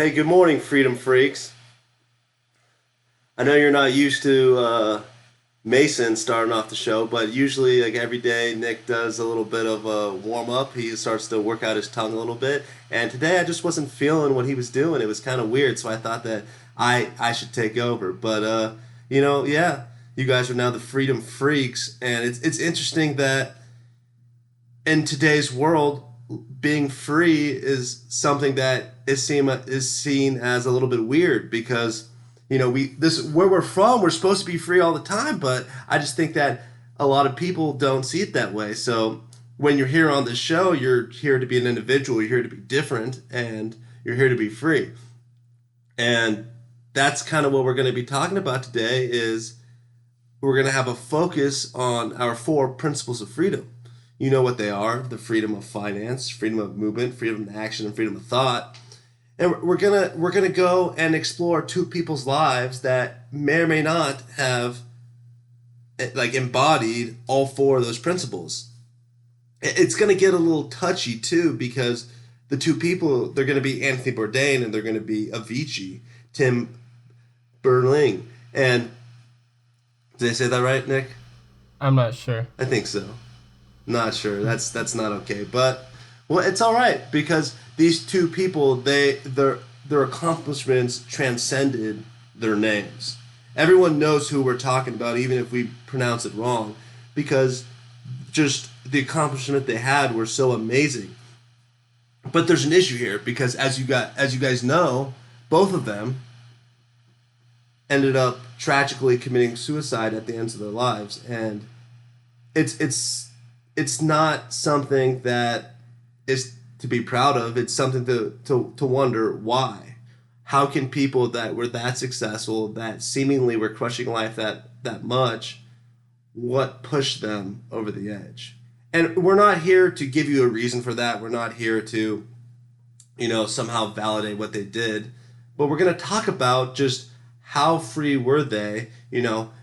Hey, good morning, Freedom Freaks. I know you're not used to Mason starting off the show, but usually, like every day, Nick does a little bit of a warm up. He starts to work out his tongue a little bit, and today I just wasn't feeling what he was doing. It was kind of weird, so I thought that I should take over. But yeah, you guys are now the Freedom Freaks, and it's interesting that in today's world, being free is something that is seen as a little bit weird because we this where we're from, we're supposed to be free all the time, but I just think that a lot of people don't see it that way. So when you're here on the show, you're here to be an individual, you're here to be different, and you're here to be free. And that's kind of what we're going to be talking about today is we're going to have a focus on our four principles of freedom. You know what they are: the freedom of finance, freedom of movement, freedom of action, and freedom of thought. And we're gonna go and explore two people's lives that may or may not have like embodied all four of those principles. It's gonna get a little touchy too because the two people, they're gonna be Anthony Bourdain and they're gonna be Avicii, Tim Berling. And did I say that right, Nick? I'm not sure. I think so. Not sure. That's not okay. But well, it's all right because these two people, their accomplishments transcended their names. Everyone knows who we're talking about, even if we pronounce it wrong, because just the accomplishment they had were so amazing. But there's an issue here because as you guys know, both of them ended up tragically committing suicide at the ends of their lives, and it's not something that is to be proud of. It's something to wonder why. How can people that were that successful, that seemingly were crushing life that much, what pushed them over the edge? And we're not here to give you a reason for that. We're not here to, somehow validate what they did. But we're going to talk about just how free were they.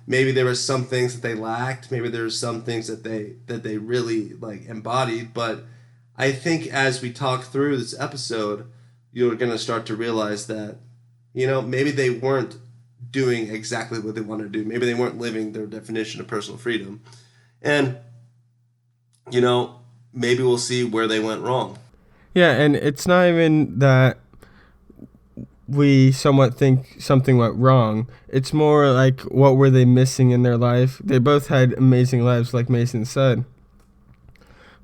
Maybe there were some things that they lacked. Maybe there were some things that they really like embodied. But I think as we talk through this episode, you're going to start to realize that, maybe they weren't doing exactly what they wanted to do. Maybe they weren't living their definition of personal freedom. And, maybe we'll see where they went wrong. Yeah, and it's not even that we somewhat think something went wrong. It's more like, what were they missing in their life? They both had amazing lives, like Mason said.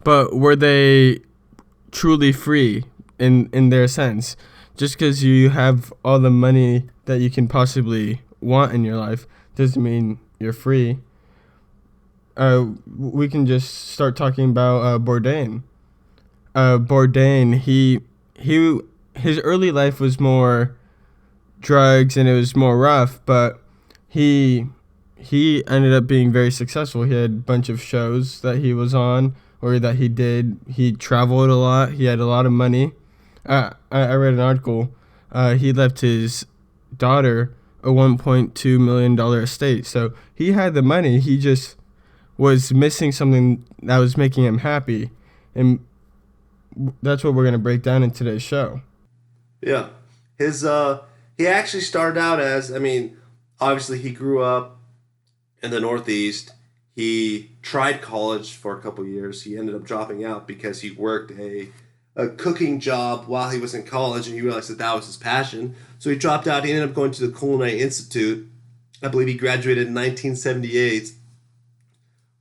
But were they truly free in their sense? Just because you have all the money that you can possibly want in your life doesn't mean you're free. We can just start talking about Bourdain. Bourdain, his early life was more drugs and it was more rough, but he ended up being very successful. He had a bunch of shows that he was on or that he did. He traveled a lot. He had a lot of money. I read an article. He left his daughter a $1.2 million estate. So he had the money. He just was missing something that was making him happy. And that's what we're going to break down in today's show. Yeah. He actually started out as, obviously he grew up in the Northeast. He tried college for a couple years. He ended up dropping out because he worked a cooking job while he was in college, and he realized that was his passion. So he dropped out. He ended up going to the Culinary Institute. I believe he graduated in 1978.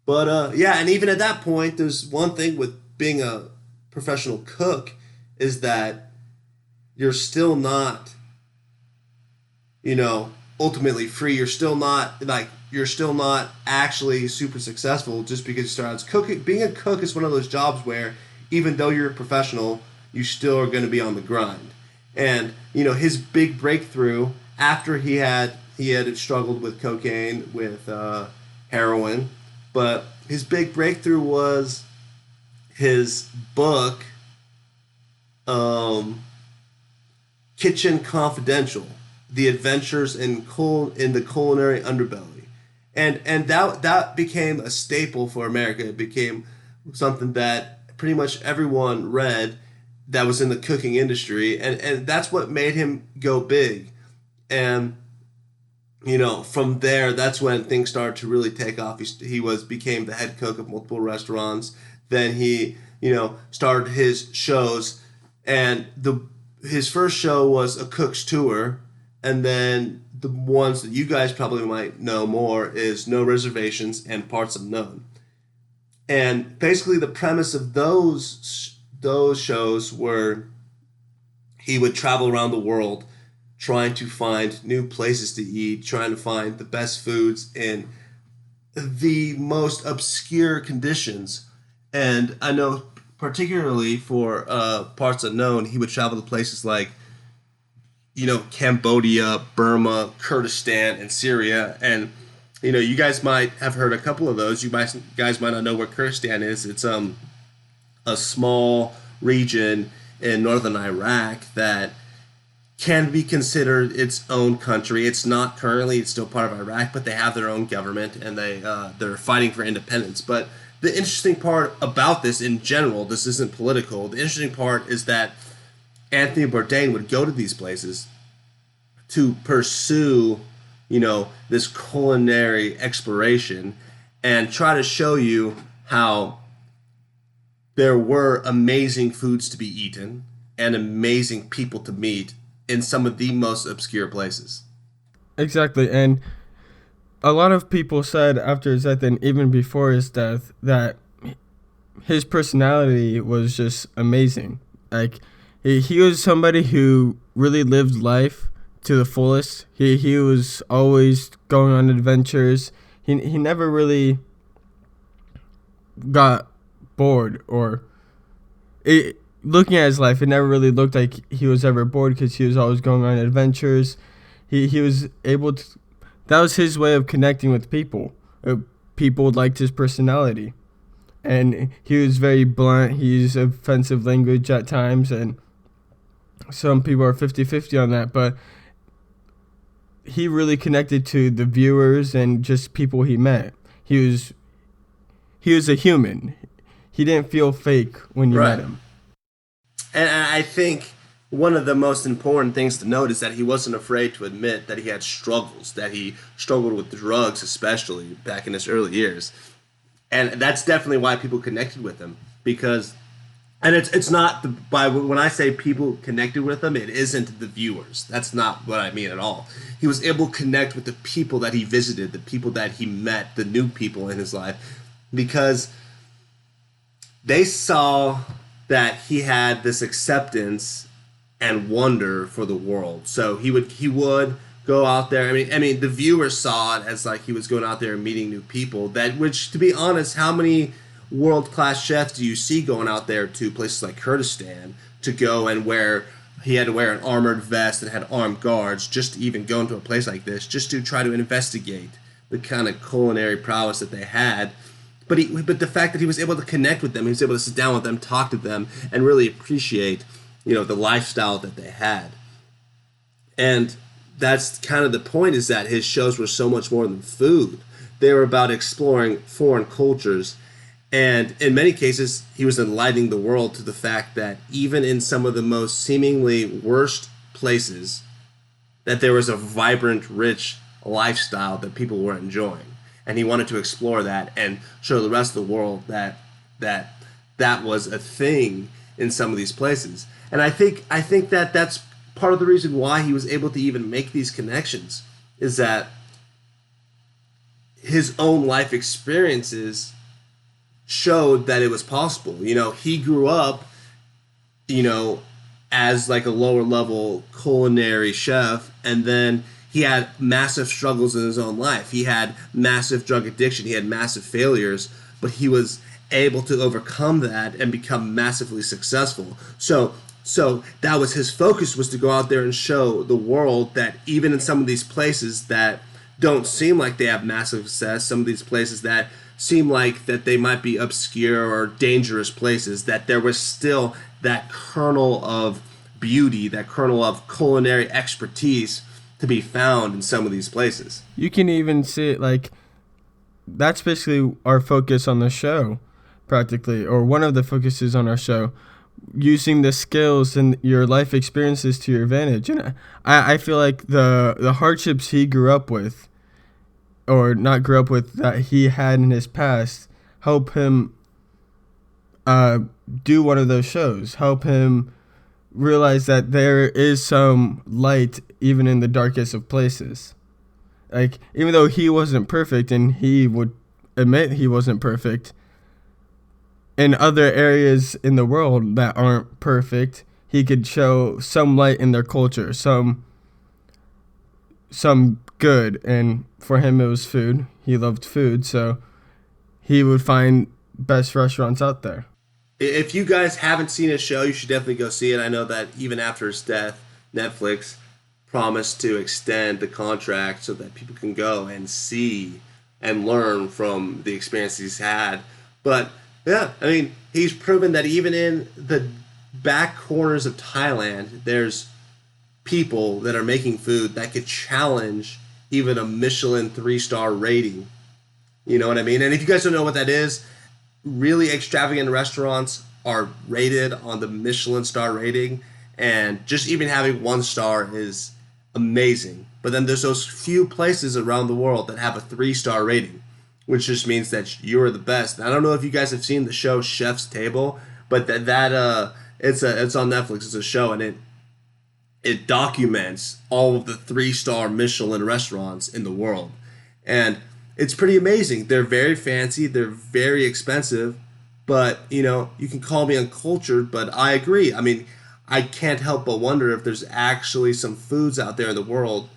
But, and even at that point, there's one thing with being a professional cook is that you're still not, ultimately free. You're still not actually super successful just because you start out cooking. Being a cook is one of those jobs where even though you're a professional, you still are going to be on the grind. And, his big breakthrough after he had struggled with cocaine, with heroin, but his big breakthrough was his book, Kitchen Confidential: The Adventures in the Culinary Underbelly, and that became a staple for America. It became something that pretty much everyone read, that was in the cooking industry, and that's what made him go big. And from there, that's when things started to really take off. He became the head cook of multiple restaurants. Then he started his shows, and his first show was a cook's tour, and then the ones that you guys probably might know more is No Reservations and Parts Unknown. And basically, the premise of those shows were he would travel around the world trying to find new places to eat, trying to find the best foods in the most obscure conditions. And I know particularly for Parts Unknown, he would travel to places like, Cambodia, Burma, Kurdistan, and Syria. And, you guys might have heard a couple of those. Guys might not know where Kurdistan is. It's a small region in northern Iraq that can be considered its own country. It's not currently; it's still part of Iraq, but they have their own government and they're fighting for independence. But the interesting part about this, in general, this isn't political. The interesting part is that Anthony Bourdain would go to these places to pursue, this culinary exploration and try to show you how there were amazing foods to be eaten and amazing people to meet in some of the most obscure places. Exactly, and a lot of people said after his death and even before his death that his personality was just amazing. Like, he was somebody who really lived life to the fullest. He was always going on adventures. He never really got bored looking at his life, it never really looked like he was ever bored because he was always going on adventures. He was able to. That was his way of connecting with people. People liked his personality, and he was very blunt. He used offensive language at times, and some people are 50-50 on that. But he really connected to the viewers and just people he met. He was a human. He didn't feel fake when you met him. And I think one of the most important things to note is that he wasn't afraid to admit that he had struggles, that he struggled with drugs, especially back in his early years. And that's definitely why people connected with him. And it's not, when I say people connected with him, it isn't the viewers. That's not what I mean at all. He was able to connect with the people that he visited, the people that he met, the new people in his life, because they saw that he had this acceptance and wonder for the world. So he would go out there. I mean, the viewers saw it as like he was going out there and meeting new people. Which, to be honest, how many world-class chefs do you see going out there to places like Kurdistan to go and he had to wear an armored vest and had armed guards just to even go into a place like this, just to try to investigate the kind of culinary prowess that they had. But the fact that he was able to connect with them, he was able to sit down with them, talk to them, and really appreciate, the lifestyle that they had. And that's kind of the point, is that his shows were so much more than food. They were about exploring foreign cultures. And in many cases, he was enlightening the world to the fact that even in some of the most seemingly worst places, that there was a vibrant, rich lifestyle that people were enjoying. And he wanted to explore that and show the rest of the world that was a thing in some of these places. And I think that that's part of the reason why he was able to even make these connections, is that his own life experiences showed that it was possible. He grew up, as like a lower level culinary chef, and then he had massive struggles in his own life. He had massive drug addiction. He had massive failures, but he was able to overcome that and become massively successful. So that was his focus, was to go out there and show the world that even in some of these places that don't seem like they have massive success, some of these places that seem like that they might be obscure or dangerous places, that there was still that kernel of beauty, that kernel of culinary expertise to be found in some of these places. You can even see it, like, that's basically our focus on the show, practically, or one of the focuses on our show. using the skills and your life experiences to your advantage. And I feel like the hardships he grew up with, or not grew up with, that he had in his past, help him do one of those shows, help him realize that there is some light even in the darkest of places. Like, even though he wasn't perfect, and he would admit he wasn't perfect, in other areas in the world that aren't perfect, he could show some light in their culture, some good. And for him, it was food. He loved food, so he would find best restaurants out there. If you guys haven't seen his show, you should definitely go see it. I know that even after his death, Netflix promised to extend the contract so that people can go and see and learn from the experience he's had. But yeah, I mean, he's proven that even in the back corners of Thailand, there's people that are making food that could challenge even a Michelin 3-star rating. You know what I mean? And if you guys don't know what that is, really extravagant restaurants are rated on the Michelin star rating, and just even having 1 star is amazing. But then there's those few places around the world that have a 3-star rating, which just means that you're the best. And I don't know if you guys have seen the show Chef's Table, but it's on Netflix. It's a show, and it documents all of the 3-star Michelin restaurants in the world. And it's pretty amazing. They're very fancy, they're very expensive, but you can call me uncultured, but I agree. I mean, I can't help but wonder if there's actually some foods out there in the world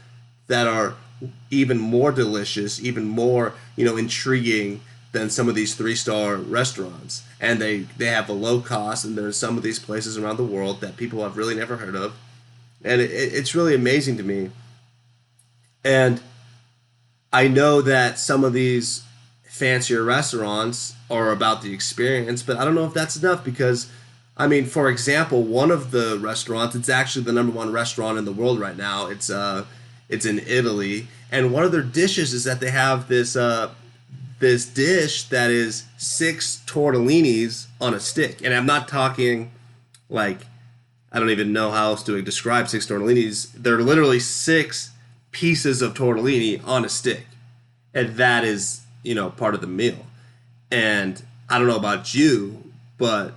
that are even more delicious, even more, intriguing than some of these 3-star restaurants. And they have a low cost, and there's some of these places around the world that people have really never heard of. And it's really amazing to me. And I know that some of these fancier restaurants are about the experience, but I don't know if that's enough because, I mean, for example, one of the restaurants, it's actually the #1 restaurant in the world right now. It's in Italy, and one of their dishes is that they have this dish that is 6 tortellinis on a stick, and I'm not talking like, I don't even know how else to describe 6 tortellinis. They're literally 6 pieces of tortellini on a stick, and that is part of the meal. And I don't know about you, but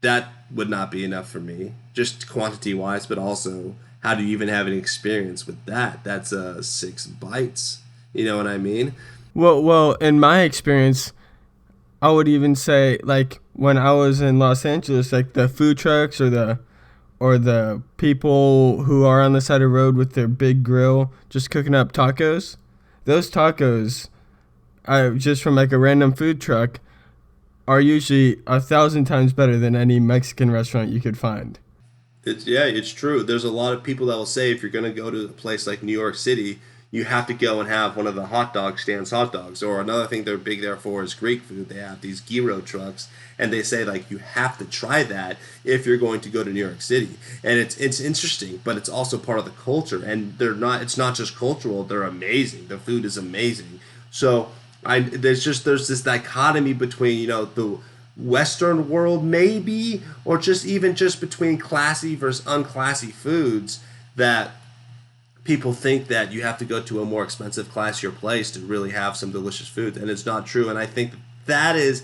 that would not be enough for me, just quantity wise, but also how do you even have an experience with that? That's 6 bites. You know what I mean? Well, in my experience, I would even say, like, when I was in Los Angeles, like the food trucks or the people who are on the side of the road with their big grill just cooking up tacos, those tacos, just from like a random food truck, are usually 1,000 times better than any Mexican restaurant you could find. It's true. There's a lot of people that will say if you're going to go to a place like New York City, you have to go and have one of the hot dog stands hot dogs. Or another thing they're big there for is Greek food. They have these gyro trucks, and they say like you have to try that if you're going to go to New York City. And it's interesting, but it's also part of the culture. And it's not just cultural. They're amazing. The food is amazing. So there's this dichotomy between the Western world maybe, or just between classy versus unclassy foods, that people think that you have to go to a more expensive, classier place to really have some delicious food, and it's not true. And I think that is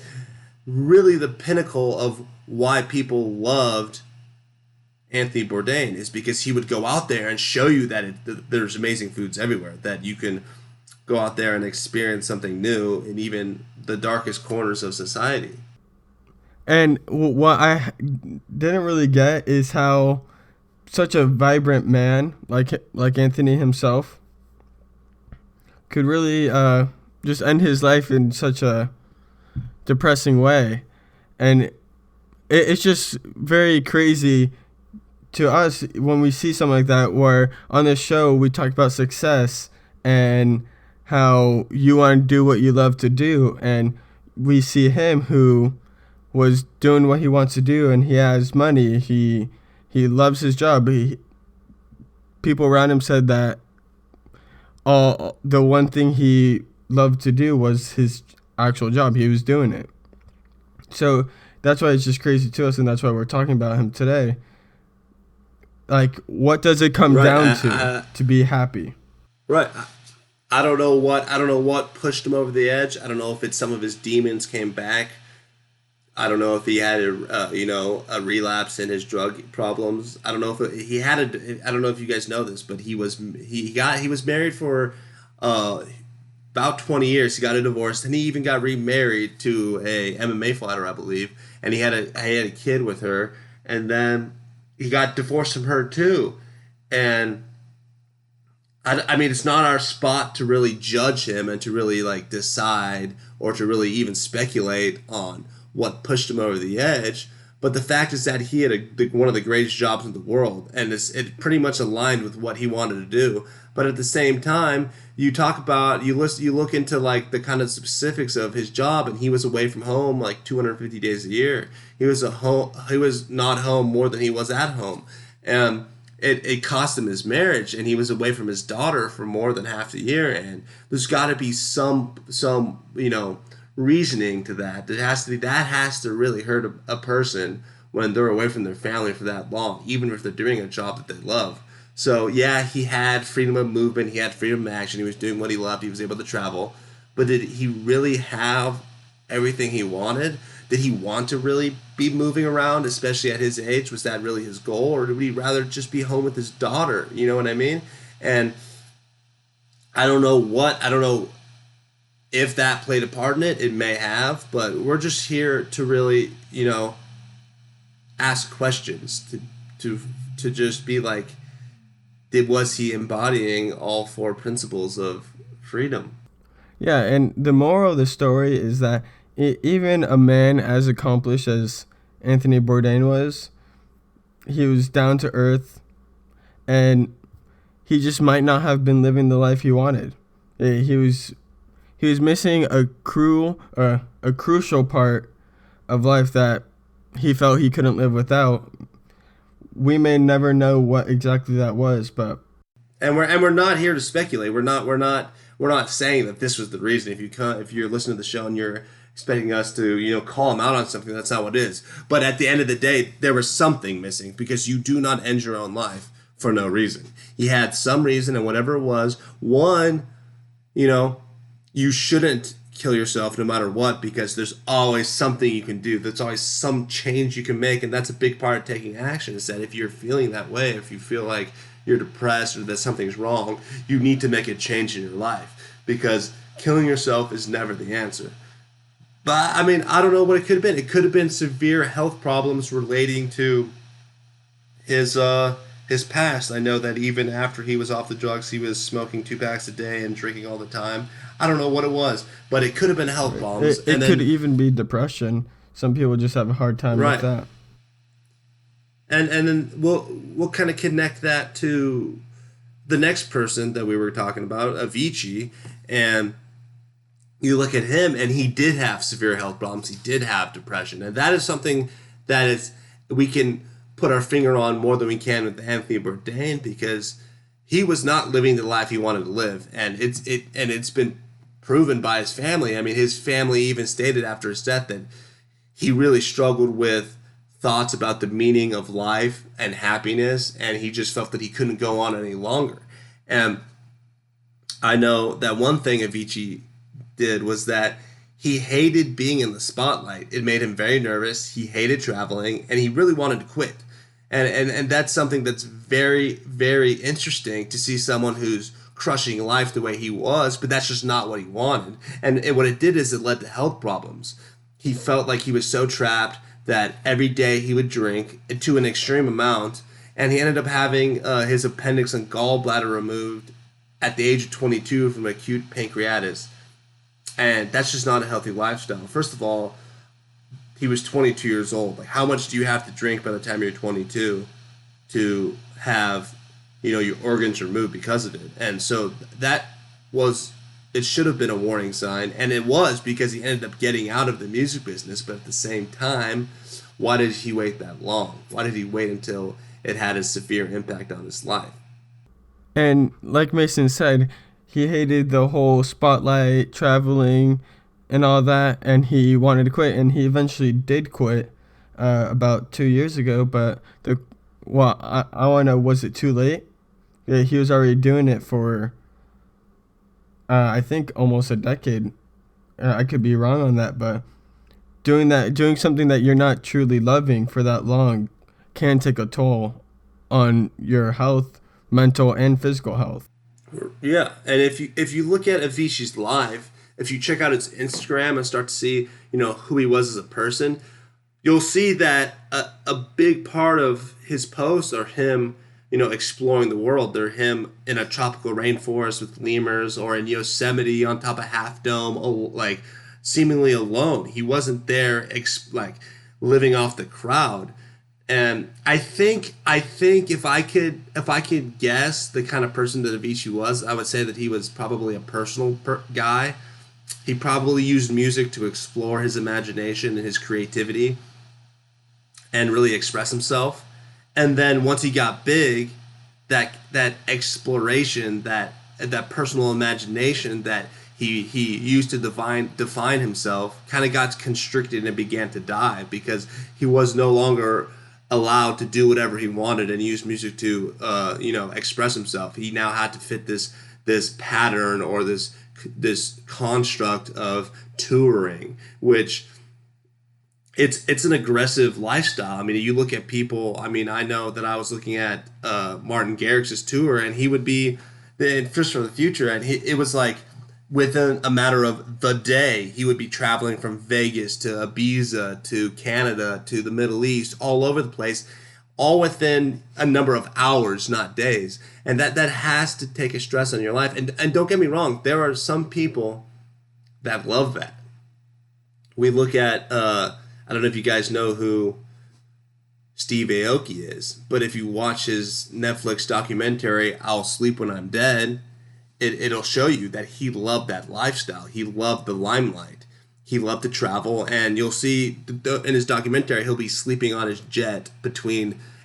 really the pinnacle of why people loved Anthony Bourdain, is because he would go out there and show you that there's amazing foods everywhere, that you can go out there and experience something new in even the darkest corners of society. And what I didn't really get is how such a vibrant man like Anthony himself could really just end his life in such a depressing way. And it's just very crazy to us when we see something like that, where on this show we talk about success and how you want to do what you love to do, and we see him who was doing what he wants to do, and he has money, he loves his job. People around him said that the one thing he loved to do was his actual job. He was doing it. So that's why it's just crazy to us, and that's why we're talking about him today. Like, what does it come down to be happy? Right. I don't know what pushed him over the edge. I don't know if it's some of his demons came back. I don't know if he had a relapse in his drug problems. I don't know if he had I don't know if you guys know this, but he was married for about 20 years. He got a divorce, and he even got remarried to a MMA fighter, I believe, and he had a kid with her, and then he got divorced from her too. And I mean, it's not our spot to really judge him and to really like decide or to really even speculate on what pushed him over the edge. But the fact is that he had one of the greatest jobs in the world, and it pretty much aligned with what he wanted to do. But at the same time, you look into like the kind of specifics of his job, and he was away from home like 250 days a year. He was not home more than he was at home, and it cost him his marriage, and he was away from his daughter for more than half the year. And there's got to be some reasoning to that. That has to really hurt a person when they're away from their family for that long, even if they're doing a job that they love. So yeah, he had freedom of movement, he had freedom of action, he was doing what he loved, he was able to travel. But did he really have everything he wanted? Did he want to really be moving around, especially at his age? Was that really his goal, or would he rather just be home with his daughter? You know what I mean? And I don't know if that played a part in it. It may have, but we're just here to really, ask questions, to just be like, was he embodying all four principles of freedom? Yeah, and the moral of the story is that even a man as accomplished as Anthony Bourdain was, he was down to earth, and he just might not have been living the life he wanted. He was missing a crucial part of life that he felt he couldn't live without. We may never know what exactly that was, but we're not here to speculate. We're not saying that this was the reason. If you're listening to the show and you're expecting us to call him out on something, that's not what it is. But at the end of the day, there was something missing, because you do not end your own life for no reason. He had some reason, and whatever it was, you shouldn't kill yourself no matter what, because there's always something you can do. There's always some change you can make, and that's a big part of taking action, is that if you're feeling that way, if you feel like you're depressed or that something's wrong, you need to make a change in your life, because killing yourself is never the answer. But I mean, I don't know what it could have been. It could have been severe health problems relating to his past. I know that even after he was off the drugs, he was smoking 2 packs a day and drinking all the time. I don't know what it was, but it could have been health problems. It could even be depression. Some people just have a hard time with that. And then we'll kind of connect that to the next person that we were talking about, Avicii, and you look at him, and he did have severe health problems. He did have depression, and that is something that we can put our finger on more than we can with Anthony Bourdain, because he was not living the life he wanted to live, and it's been proven by his family. I mean, his family even stated after his death that he really struggled with thoughts about the meaning of life and happiness, and he just felt that he couldn't go on any longer. And I know that one thing Avicii did was that he hated being in the spotlight. It made him very nervous. He hated traveling, and he really wanted to quit. And that's something that's very, very interesting, to see someone who's crushing life the way he was, but that's just not what he wanted. And what it did is it led to health problems. He felt like he was so trapped that every day he would drink to an extreme amount, and he ended up having his appendix and gallbladder removed at the age of 22 from acute pancreatitis. And that's just not a healthy lifestyle. First of all, he was 22 years old. Like, how much do you have to drink by the time you're 22 to have, your organs removed because of it? And so it should have been a warning sign, and it was, because he ended up getting out of the music business. But at the same time, why did he wait that long? Why did he wait until it had a severe impact on his life? And like Mason said, he hated the whole spotlight, traveling, and all that, and he wanted to quit, and he eventually did quit. about 2 years ago. But I want to know, was it too late? Yeah, he was already doing it for I think almost a decade. I could be wrong on that, but doing something that you're not truly loving for that long can take a toll on your health, mental and physical health. Yeah, and if you look at Avicii's live, if you check out his Instagram and start to see who he was as a person, you'll see that a big part of his posts are him exploring the world. They're him in a tropical rainforest with lemurs, or in Yosemite on top of Half Dome, like seemingly alone. He wasn't there like living off the crowd. And I think if I could guess the kind of person that Avicii was, I would say that he was probably a personal guy. He probably used music to explore his imagination and his creativity and really express himself. And then once he got big, that exploration, that personal imagination that he used to define himself, kind of got constricted and began to die, because he was no longer allowed to do whatever he wanted and use music to express himself. He now had to fit this pattern, or this construct of touring, which it's an aggressive lifestyle. I mean, you look at people. I mean, I know that I was looking at Martin Garrix's tour, and he would be the First for the Future, and it was like within a matter of the day, he would be traveling from Vegas to Ibiza to Canada to the Middle East, all over the place, all within a number of hours, not days. And that has to take a stress on your life. And don't get me wrong, there are some people that love that. We look at I don't know if you guys know who Steve Aoki is, but if you watch his Netflix documentary "I'll Sleep When I'm Dead," it'll show you that he loved that lifestyle. He loved the limelight. He loved to travel, and you'll see in his documentary he'll be sleeping on his jet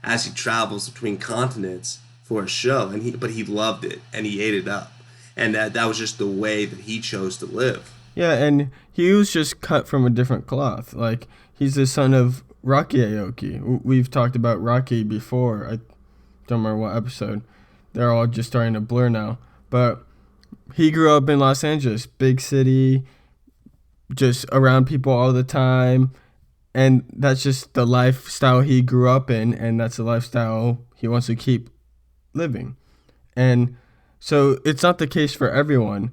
as he travels between continents for a show, but he loved it and he ate it up, and that was just the way that he chose to live. Yeah, and he was just cut from a different cloth. Like, he's the son of Rocky Aoki. We've talked about Rocky before. I don't remember what episode. They're all just starting to blur now. But he grew up in Los Angeles, big city, just around people all the time. And that's just the lifestyle he grew up in, and that's the lifestyle he wants to keep living. And so it's not the case for everyone,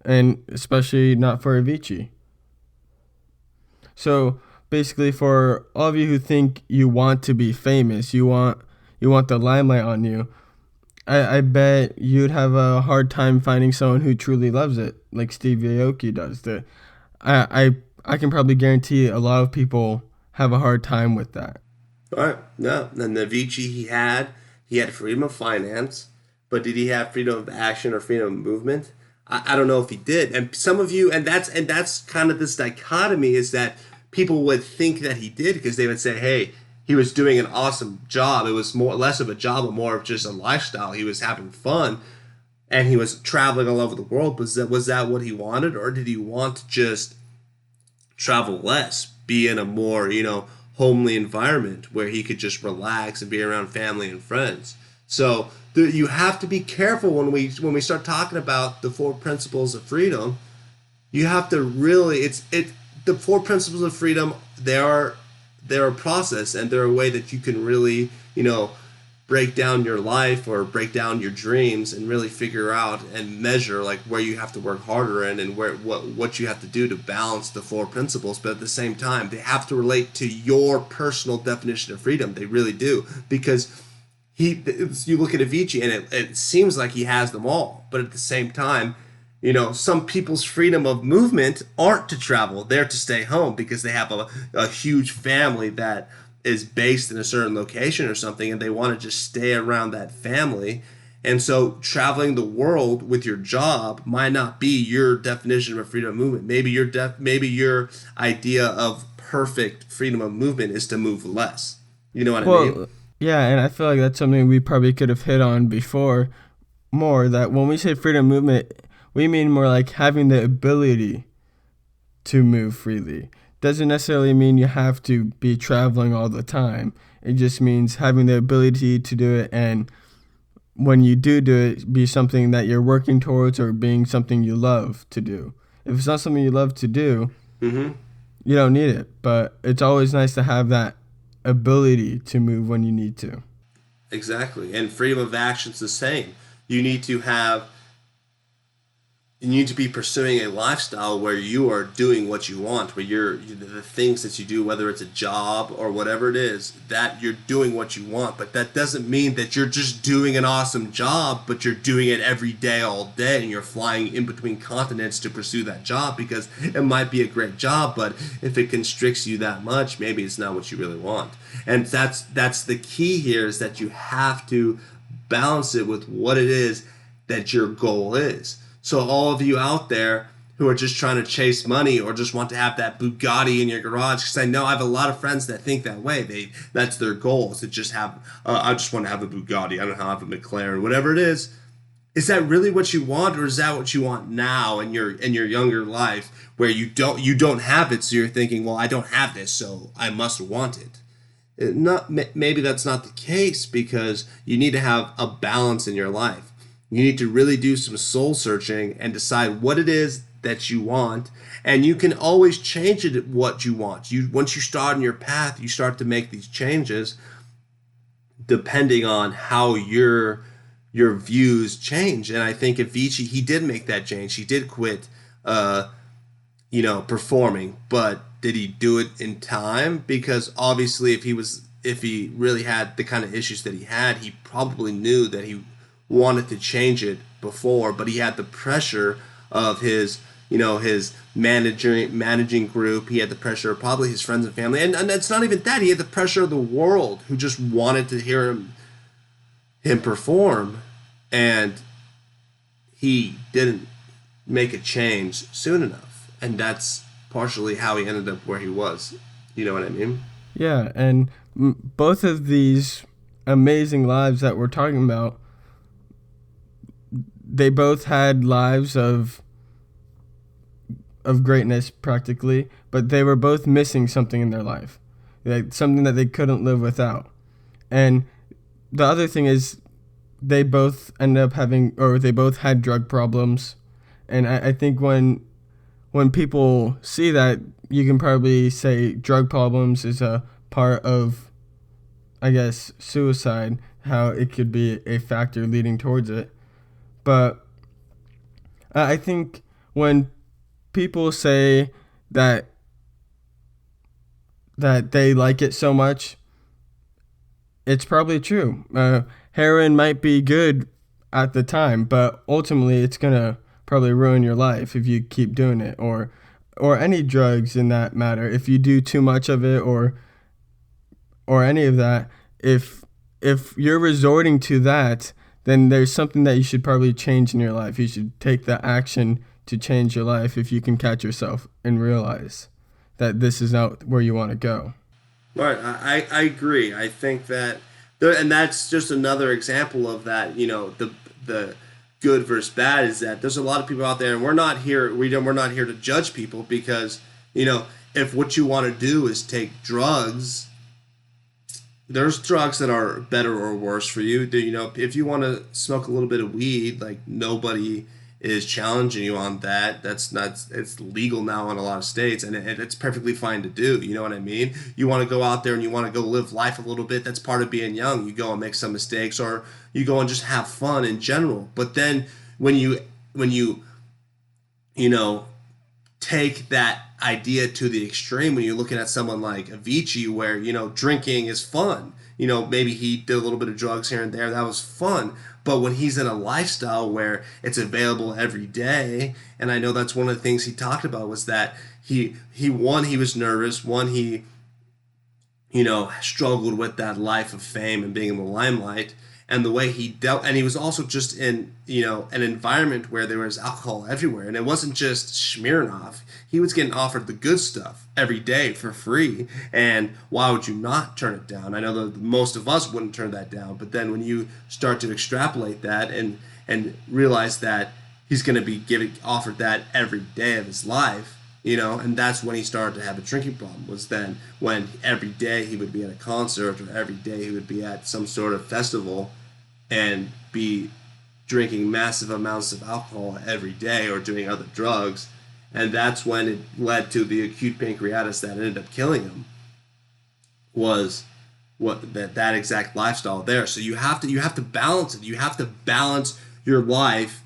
and especially not for Avicii. So basically, for all of you who think you want to be famous, you want the limelight on you, I bet you'd have a hard time finding someone who truly loves it, like Steve Aoki does. I can probably guarantee a lot of people have a hard time with that. All right, no. And the Avicii he had freedom of finance, but did he have freedom of action or freedom of movement? I don't know if he did. And some of you, and that's kind of this dichotomy, is that people would think that he did, because they would say, hey, he was doing an awesome job. It was less of a job and more of just a lifestyle. He was having fun, and he was traveling all over the world. Was that what he wanted, or did he want to just travel less, be in a more homely environment where he could just relax and be around family and friends? So you have to be careful when we start talking about the four principles of freedom. You have to really the four principles of freedom. They're a process, and they're a way that you can really break down your life or break down your dreams and really figure out and measure like where you have to work harder in, and what you have to do to balance the four principles. But at the same time, they have to relate to your personal definition of freedom. They really do, because you look at Avicii and it seems like he has them all, but at the same time, some people's freedom of movement aren't to travel. They're to stay home because they have a huge family that is based in a certain location or something, and they want to just stay around that family. And so traveling the world with your job might not be your definition of freedom of movement. Maybe your idea of perfect freedom of movement is to move less. You know what I mean? Yeah, and I feel like that's something we probably could have hit on before more, that when we say freedom of movement, we mean more like having the ability to move freely, doesn't necessarily mean you have to be traveling all the time. It just means having the ability to do it, and when you do it, be something that you're working towards or being something you love to do. If it's not something you love to do, Mm-hmm. you don't need it. But it's always nice to have that ability to move when you need to. Exactly. And freedom of action's the same. You need to have you need to be pursuing a lifestyle where you are doing what you want, where the things that you do, whether it's a job or whatever it is, that you're doing what you want. But that doesn't mean that you're just doing an awesome job, but you're doing it every day, all day, and you're flying in between continents to pursue that job, because it might be a great job, but if it constricts you that much, maybe it's not what you really want. And that's the key here, is that you have to balance it with what it is that your goal is. So all of you out there who are just trying to chase money or just want to have that Bugatti in your garage, because I know I have a lot of friends that think that way. That's their goal, is to just have. I just want to have a Bugatti. I don't have a McLaren, whatever it is. Is that really what you want, or is that what you want now in your younger life, where you don't have it, so you're thinking, well, I don't have this, so I must want it. Maybe that's not the case, because you need to have a balance in your life. You need to really do some soul searching and decide what it is that you want, and you can always change it what you want. Once you start on your path, you start to make these changes depending on how your views change. And I think Avicii, he did make that change. He did quit performing, but did he do it in time? Because obviously if he really had the kind of issues that he had, he probably knew that he wanted to change it before, but he had the pressure of his managing group. He had the pressure of probably his friends and family, and it's not even that. He had the pressure of the world, who just wanted to hear him perform, and he didn't make a change soon enough, and that's partially how he ended up where he was. You know what I mean? Yeah, and both of these amazing lives that we're talking about, they both had lives of greatness practically, but they were both missing something in their life, like something that they couldn't live without. And the other thing is, they both ended up having, or they both had drug problems. And I think when people see that, you can probably say drug problems is a part of, I guess, suicide, how it could be a factor leading towards it. But I think when people say that they like it so much, it's probably true. Heroin might be good at the time, but ultimately it's gonna probably ruin your life if you keep doing it, or any drugs in that matter. If you do too much of it, or any of that, if you're resorting to that, then there's something that you should probably change in your life. You should take the action to change your life if you can catch yourself and realize that this is not where you want to go. Right, I agree. I think that, and that's just another example of that. The good versus bad is that there's a lot of people out there, and we're not here. We're not here to judge people, because if what you want to do is take drugs, there's drugs that are better or worse for you. If you want to smoke a little bit of weed, like, nobody is challenging you on that. It's legal now in a lot of states, and it's perfectly fine to do. You know what I mean? You want to go out there and you want to go live life a little bit. That's part of being young. You go and make some mistakes, or you go and just have fun in general. But then when you take that idea to the extreme, when you're looking at someone like Avicii, where drinking is fun, maybe he did a little bit of drugs here and there, that was fun. But when he's in a lifestyle where it's available every day, and I know that's one of the things he talked about, was that he was nervous, he struggled with that life of fame and being in the limelight, and the way he dealt, and he was also just in an environment where there was alcohol everywhere, and it wasn't just Smirnoff. He was getting offered the good stuff every day for free, and why would you not turn it down? I know that most of us wouldn't turn that down, but then when you start to extrapolate that and realize that he's going to be offered that every day of his life, And that's when he started to have a drinking problem, was then when every day he would be at a concert, or every day he would be at some sort of festival and be drinking massive amounts of alcohol every day or doing other drugs. And that's when it led to the acute pancreatitis that ended up killing him, was what that exact lifestyle there. So you have to balance it. You have to balance your life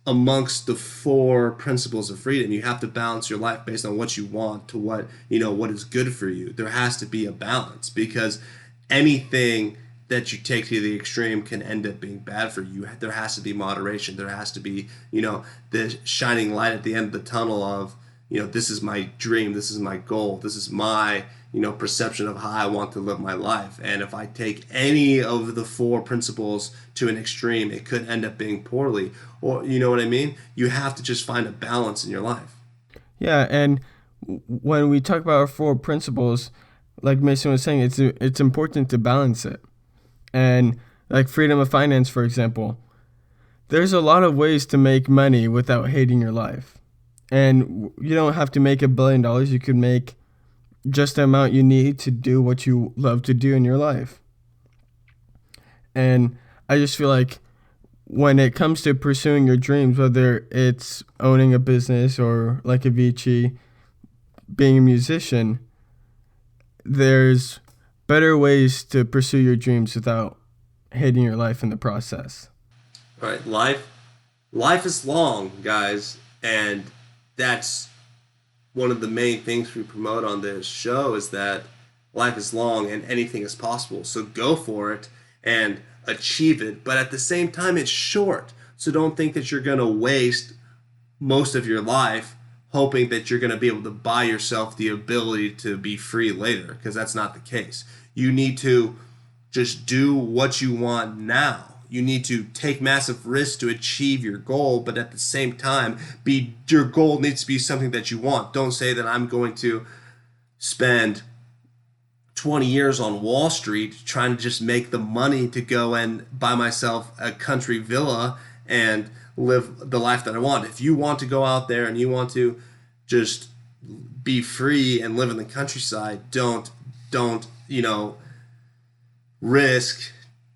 amongst the four principles of freedom. You have to balance your life based on what you want to what is good for you. There has to be a balance, because anything that you take to the extreme can end up being bad for you. There has to be moderation. There has to be, the shining light at the end of the tunnel of, this is my dream, this is my goal, this is my, perception of how I want to live my life. And if I take any of the four principles to an extreme, it could end up being poorly. Or, you know what I mean? You have to just find a balance in your life. Yeah, and when we talk about our four principles, like Mason was saying, it's important to balance it. And like freedom of finance, for example, there's a lot of ways to make money without hating your life. And you don't have to make $1 billion. You could make just the amount you need to do what you love to do in your life. And I just feel like when it comes to pursuing your dreams, whether it's owning a business or like Avicii, being a musician, there's better ways to pursue your dreams without hating your life in the process. Right. Life is long, guys, and that's one of the main things we promote on this show, is that life is long and anything is possible. So go for it and achieve it, but at the same time it's short. So don't think that you're going to waste most of your life hoping that you're going to be able to buy yourself the ability to be free later, because that's not the case. You need to just do what you want now. You need to take massive risks to achieve your goal, but at the same time, your goal needs to be something that you want. Don't say that I'm going to spend 20 years on Wall Street trying to just make the money to go and buy myself a country villa and live the life that I want. If you want to go out there and you want to just be free and live in the countryside, don't risk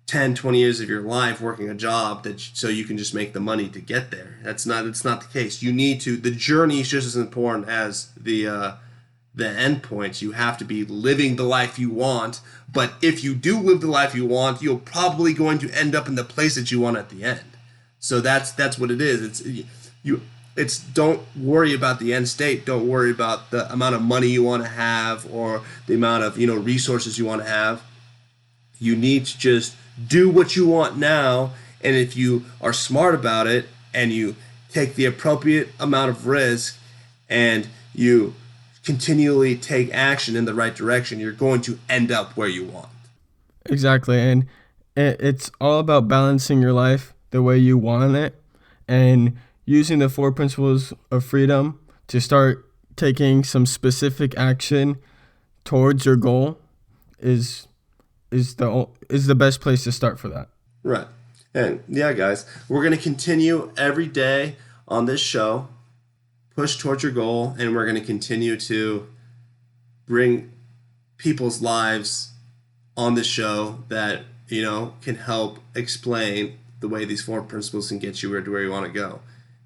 10, 20 years of your life working a job so you can just make the money to get there. It's not the case. The journey is just as important as the end points. You have to be living the life you want, but if you do live the life you want, you're probably going to end up in the place that you want at the end. So that's what it is. It's don't worry about the end state. Don't worry about the amount of money you want to have or the amount of resources you want to have. You need to just do what you want now, and if you are smart about it and you take the appropriate amount of risk and you continually take action in the right direction, you're going to end up where you want. Exactly, and it's all about balancing your life the way you want it, and using the four principles of freedom to start taking some specific action towards your goal is the best place to start for that. Right. And yeah, guys, we're going to continue every day on this show, push towards your goal, and we're going to continue to bring people's lives on this show that, can help explain the way these four principles can get you where you want to go.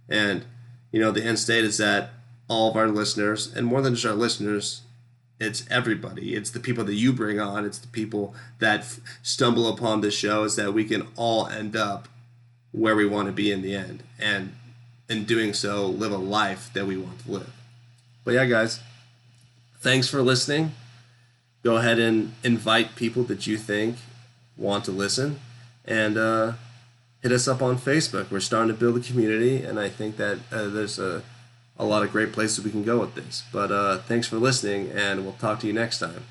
And, the end state is that all of our listeners, and more than just our listeners, it's everybody. It's the people that you bring on. It's the people that stumble upon this show, is that we can all end up where we want to be in the end. And in doing so, live a life that we want to live. But yeah, guys, thanks for listening. Go ahead and invite people that you think want to listen. And hit us up on Facebook. We're starting to build a community, and I think that there's a lot of great places we can go with this. But thanks for listening, and we'll talk to you next time.